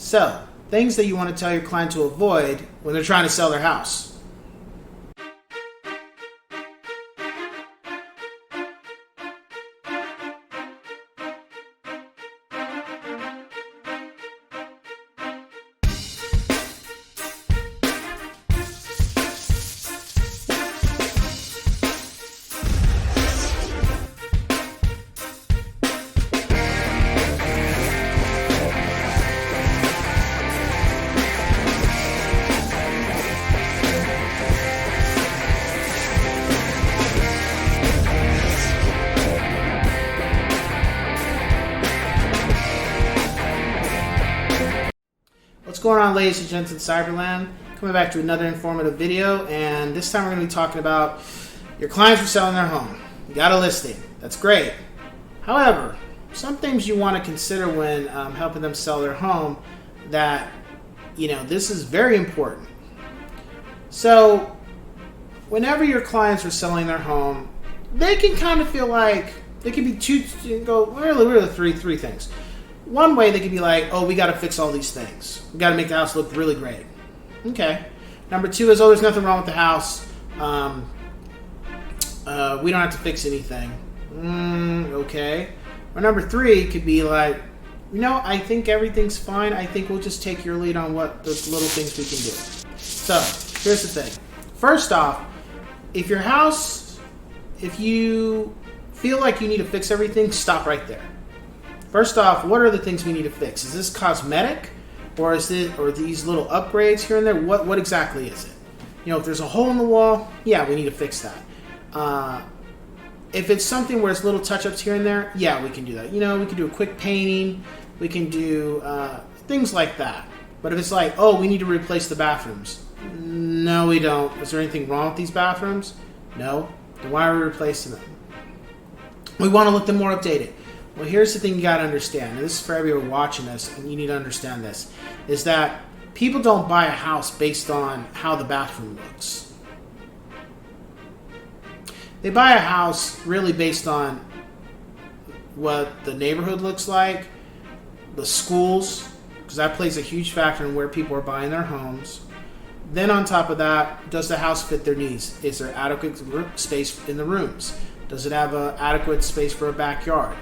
So, things that you want to tell your client to avoid when they're trying to sell their house. What's going on, ladies and gents in Cyberland? Coming back to another informative video, and this time we're going to be talking about your clients are selling their home. You got a listing. That's great. However, some things you want to consider when helping them sell their home that, this is very important. So, whenever your clients are selling their home, they can kind of feel like, they can be three things. One way they could be like, oh, we got to fix all these things. We got to make the house look really great. Okay. Number two is, oh, there's nothing wrong with the house. We don't have to fix anything. Okay. Or number three could be like, I think everything's fine. I think we'll just take your lead on what the little things we can do. So, here's the thing. First off, if you feel like you need to fix everything, stop right there. First off, what are the things we need to fix? Is this cosmetic, or these little upgrades here and there? What exactly is it? If there's a hole in the wall, yeah, we need to fix that. If it's something where it's little touch-ups here and there, yeah, we can do that. We can do a quick painting. We can do things like that. But if it's like, oh, we need to replace the bathrooms. No, we don't. Is there anything wrong with these bathrooms? No. Then why are we replacing them? We want to look them more updated. Well, here's the thing you got to understand, and this is for everyone watching this, and you need to understand this, is that people don't buy a house based on how the bathroom looks. They buy a house really based on what the neighborhood looks like, the schools, because that plays a huge factor in where people are buying their homes. Then on top of that, does the house fit their needs? Is there adequate space in the rooms? Does it have an adequate space for a backyard?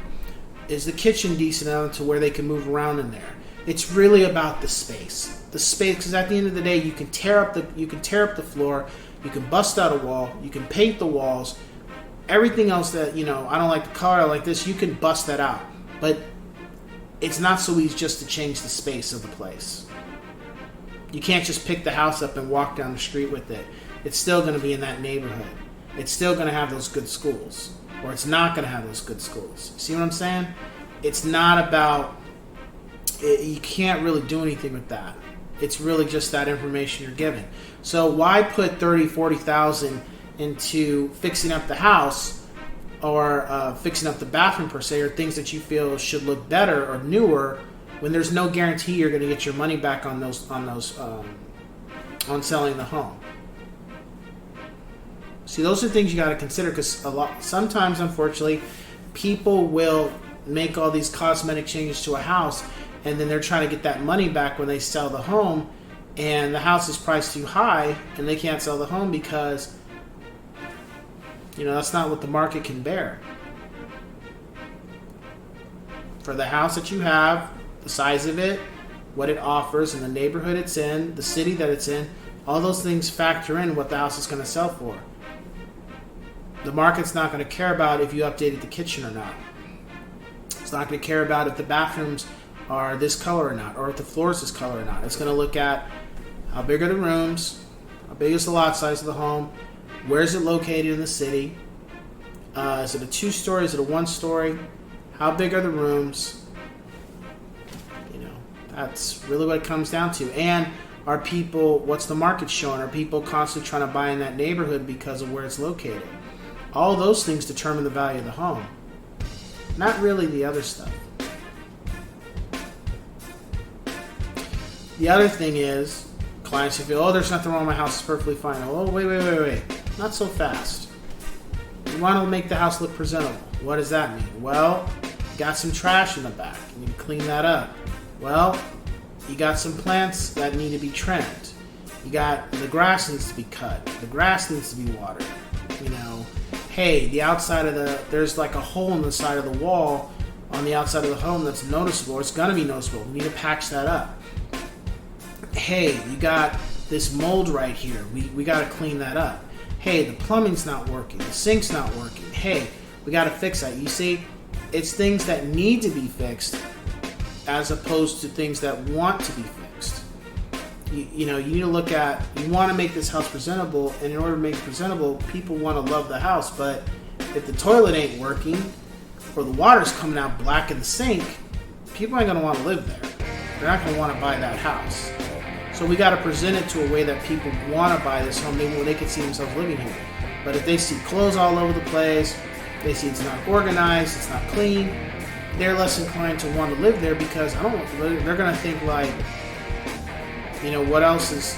Is the kitchen decent enough to where they can move around in there? It's really about the space. The space, because at the end of the day, you can tear up the floor, you can bust out a wall, you can paint the walls, everything else that I don't like the color, I like this. You can bust that out, but it's not so easy just to change the space of the place. You can't just pick the house up and walk down the street with it. It's still going to be in that neighborhood. It's still going to have those good schools. Or it's not going to have those good schools. See what I'm saying? It's not about... You can't really do anything with that. It's really just that information you're given. So why put $30,000, $40,000 into fixing up the house or fixing up the bathroom per se, or things that you feel should look better or newer, when there's no guarantee you're going to get your money back on selling the home? See, those are things you got to consider, because sometimes, unfortunately, people will make all these cosmetic changes to a house, and then they're trying to get that money back when they sell the home, and the house is priced too high, and they can't sell the home because, that's not what the market can bear. For the house that you have, the size of it, what it offers, and the neighborhood it's in, the city that it's in, all those things factor in what the house is going to sell for. The market's not going to care about if you updated the kitchen or not. It's not going to care about if the bathrooms are this color or not, or if the floor is this color or not. It's going to look at how big are the rooms, how big is the lot size of the home, where is it located in the city, is it a 2-story, is it a 1-story, how big are the rooms. That's really what it comes down to. And what's the market showing? Are people constantly trying to buy in that neighborhood because of where it's located? All those things determine the value of the home. Not really the other stuff. The other thing is, clients who feel, oh, there's nothing wrong with my house, it's perfectly fine. Oh, wait. Not so fast. You want to make the house look presentable. What does that mean? Well, got some trash in the back. You need to clean that up. Well, You got some plants that need to be trimmed. You got the grass needs to be cut. The grass needs to be watered. You know, hey, the outside of there's like a hole in the side of the wall on the outside of the home that's noticeable. It's gonna be noticeable. We need to patch that up. Hey, you got this mold right here. We got to clean that up. Hey, the plumbing's not working. The sink's not working. Hey, we got to fix that. You see, it's things that need to be fixed as opposed to things that want to be fixed. You know, you need to look at, you want to make this house presentable, and in order to make it presentable, people want to love the house. But if the toilet ain't working or the water's coming out black in the sink, people ain't going to want to live there. They're not going to want to buy that house. So we got to present it to a way that people want to buy this home. They can see themselves living here. But if they see clothes all over the place, they see it's not organized, it's not clean, they're less inclined to want to live there because they're going to think like, you know, what else is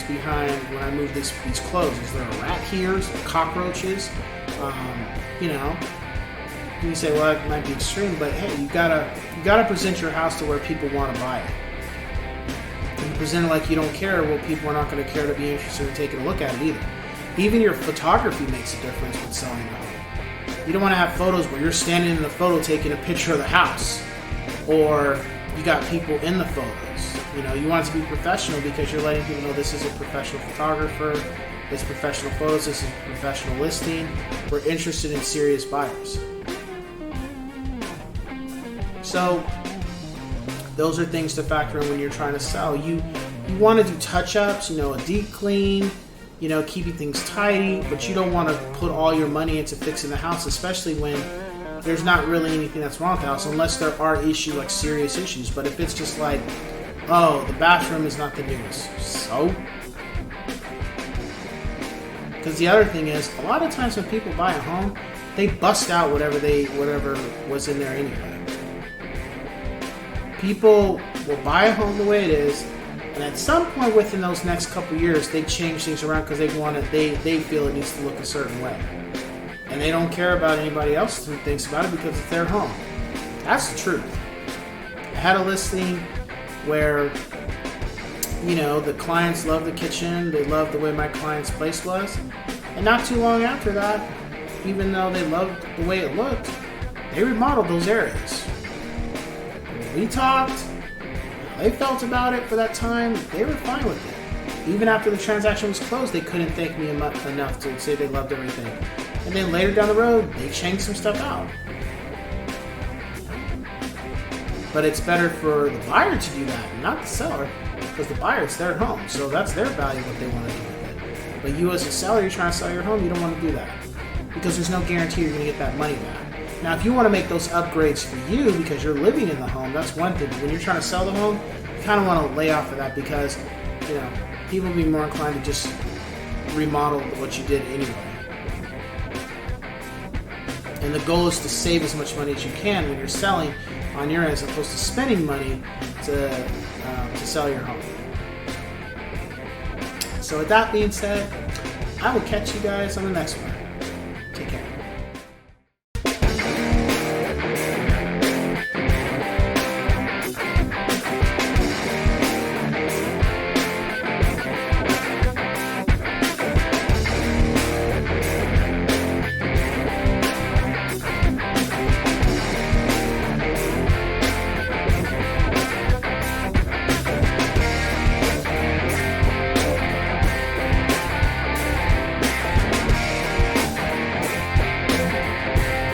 behind when I move these clothes? Is there a rat here? Is there cockroaches? You know, you say, well, that might be extreme, but hey, you gotta present your house to where people want to buy it. If you present it like you don't care, well, people are not going to care to be interested in taking a look at it either. Even your photography makes a difference with selling a home. You don't want to have photos where you're standing in the photo taking a picture of the house, or you got people in the photos. You know, you want it to be professional because you're letting people know this is a professional photographer, this is professional photos, this is a professional listing. We're interested in serious buyers. So those are things to factor in when you're trying to sell. You want to do touch-ups, you know, a deep clean, you know, keeping things tidy, but you don't want to put all your money into fixing the house, especially when there's not really anything that's wrong with the house, unless there are issues, like serious issues. But if it's just like, oh, the bathroom is not the newest, so? Because the other thing is, a lot of times when people buy a home, they bust out whatever was in there anyway. People will buy a home the way it is, and at some point within those next couple years, they change things around because they feel it needs to look a certain way. And they don't care about anybody else who thinks about it because it's their home. That's the truth. I had a listing where, you know, the clients loved the kitchen, they loved the way my client's place was, and not too long after that, even though they loved the way it looked, they remodeled those areas. We talked, they felt about it for that time, they were fine with it. Even after the transaction was closed, they couldn't thank me enough to say they loved everything. And then later down the road, they changed some stuff out. But it's better for the buyer to do that, not the seller, because the buyer, it's their home, so that's their value, what they want to do with it. But you as a seller, you're trying to sell your home, you don't want to do that, because there's no guarantee you're going to get that money back. Now, if you want to make those upgrades for you because you're living in the home, that's one thing. But when you're trying to sell the home, you kind of want to lay off of that because, you know, people will be more inclined to just remodel what you did anyway. And the goal is to save as much money as you can when you're selling on your end, as opposed to spending money to sell your home. So with that being said, I will catch you guys on the next one.